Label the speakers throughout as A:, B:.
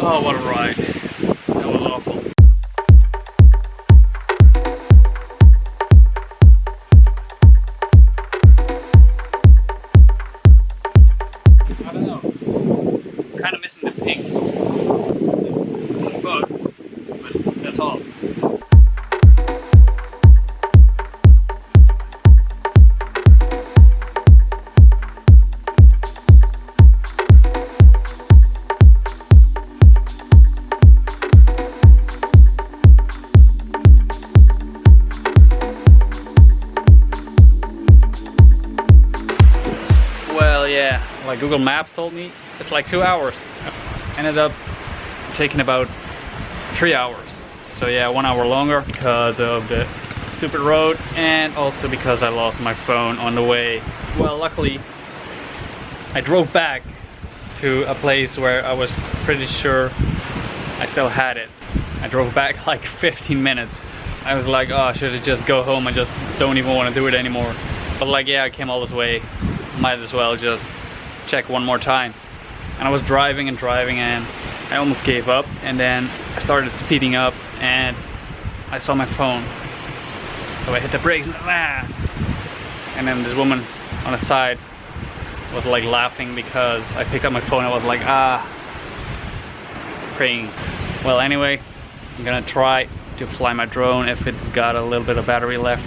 A: Oh, what a ride. That was awful. I don't know. I'm kind of missing the pink bug, but that's all. Well, yeah, like Google Maps told me, it's like 2 hours. Ended up taking about 3 hours. So yeah, 1 hour longer because of the stupid road and also because I lost my phone on the way. Well, luckily I drove back to a place where I was pretty sure I still had it. I drove back like 15 minutes. I was like, oh, I should just go home. I just don't even want to do it anymore. But like, yeah, I came all this way. Might as well just check one more time. And I was driving and driving and I almost gave up, and then I started speeding up and I saw my phone. So I hit the brakes and then this woman on the side was like laughing because I picked up my phone. I was like, praying. Well, anyway, I'm gonna try to fly my drone if it's got a little bit of battery left.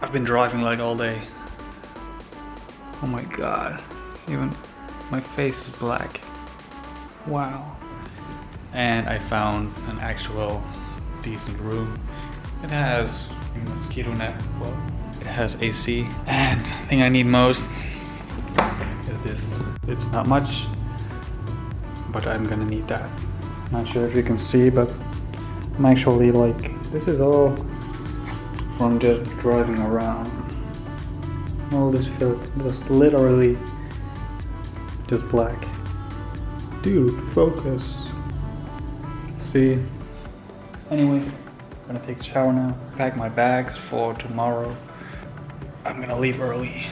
A: I've been driving like all day. Oh my god, even my face is black. Wow. And I found an actual decent room. It has a mosquito net, well, it has AC, and the thing I need most is this. It's not much, but I'm gonna need that. Not sure if you can see, but I'm actually like, this is all from just driving around. All this filth was literally just black. Dude, focus. See? Anyway, I'm gonna take a shower now, pack my bags for tomorrow. I'm gonna leave early.